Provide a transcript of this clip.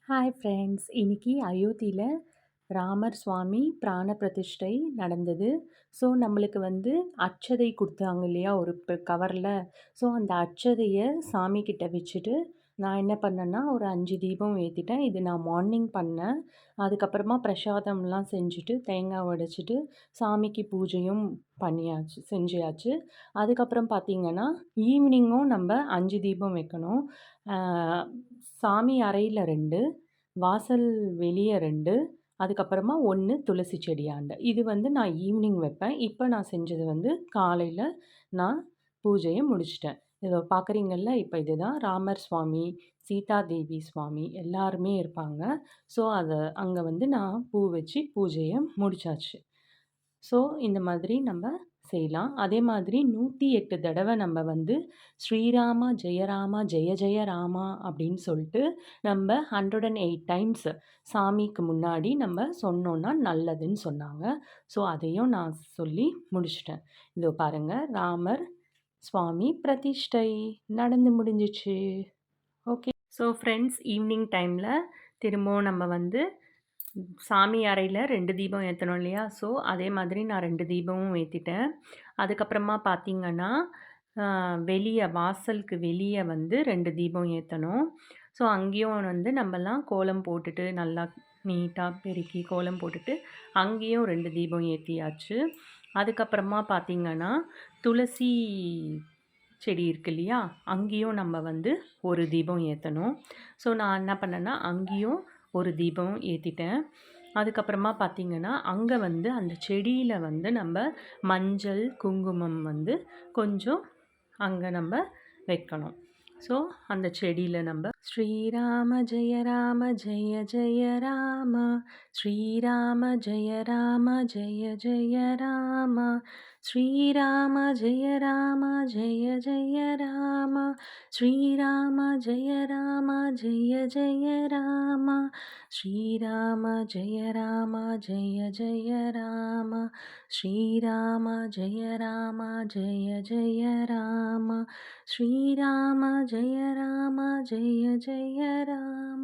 Hi friends! இன்னைக்கு அயோத்தியில ராமர் சுவாமி பிராண பிரதிஷ்டை நடந்தது. ஸோ, நம்மளுக்கு அட்சதை குடுத்தாங்க இல்லையா? ஒரு கவர்ல. ஸோ, அந்த அட்சதைய சாமி கிட்ட வச்சுட்டு, நான் என்ன பண்ணேன்னா, ஒரு 5 தீபம் ஏத்திட்டேன். இது நான் மார்னிங் பண்ணேன். அதுக்கப்புறமா பிரசாதம்லாம் செஞ்சுட்டு, தேங்காய் உடைச்சிட்டு, சாமிக்கு பூஜையும் செஞ்சாச்சு. அதுக்கப்புறம் பார்த்தீங்கன்னா, ஈவினிங்கும் நம்ப 5 தீபம் வைக்கணும். ஆ சாமி அறையில 2, வாசல் வெளிய 2, அதுக்கப்புறமா 1 துளசி செடியாண்ட. இது நான் ஈவினிங் வைப்பேன். இப்ப நான் செஞ்சது காலையில நான் பூஜைய முடிச்சுட்டேன். இதோ பார்க்குறீங்கல்ல, இப்ப இதுதான் ராமர் சுவாமி, சீதா தேவி சுவாமி எல்லாருமே இருப்பாங்க. ஸோ, அங்க நான் பூ வச்சு பூஜைய முடிச்சாச்சு. ஸோ, இந்த மாதிரி நம்ம செய்யலாம். அதே மாதிரி 108 தடவ நம்ம ஸ்ரீராம ஜெய ராம ஜெய ஜெய ராமா அப்படின்னு சொல்லிட்டு நம்ம 108 டைம்ஸ் சாமிக்கு முன்னாடி நம்ம சொன்னோம்னா நல்லதுன்னு சொன்னாங்க. ஸோ, அதையும் நான் சொல்லி முடிச்சுட்டேன். இதோ பாருங்க, ராமர் சுவாமி பிரதிஷ்டை நடந்து முடிஞ்சிச்சு. ஓகே. ஸோ ஃப்ரெண்ட்ஸ், ஈவினிங் டைம்ல திரும்பவும் நம்ம சாமி அறையில 2 தீபம் ஏத்தணும் இல்லையா? ஸோ, அதே மாதிரி நான் 2 தீபமும் ஏத்திட்டேன். அதுக்கப்புறமா பார்த்தீங்கன்னா, வெளிய வாசலுக்கு வெளிய 2 தீபம் ஏத்தணும். ஸோ, அங்கேயும் நம்பலாம் கோலம் போட்டுட்டு, நல்லா நீட்டா பெருக்கி கோலம் போட்டுட்டு, அங்கேயும் 2 தீபம் ஏத்தியாச்சு. அதுக்கப்புறமா பார்த்தீங்கன்னா, துளசி செடி இருக்கு இல்லையா? அங்கேயும் நம்ம 1 தீபம் ஏத்தணும். ஸோ, நான் என்ன பண்ணேன்னா, அங்கேயும் 1 தீபம் ஏத்திட்டேன். அதுக்கப்புறமா பார்த்தீங்கன்னா, அங்க அந்த செடியில நம்ப மஞ்சள், குங்குமம் கொஞ்சம் அங்க நம்ப வைக்கணும். ஸோ, அந்த செடியில நம்ப ஸ்ரீராம ஜெய ராம ஜெய ஜெய ராம, ஸ்ரீராம ஜெய ராம ஜெய ஜெய ராம, ஸ்ரீராம ஜெய ராம ஜெய ஜெய ராம, ஸ்ரீராம ஜெய ராம ஜெய ஜெய ராம, ஸ்ரீராம ஜெய ராம ஜெய ஜெய ராம, ஸ்ரீராம ஜெய ராம ஜெய ஜெய ராம, ஸ்ரீராம ஜெய ராம ஜெய ஜெய ராம.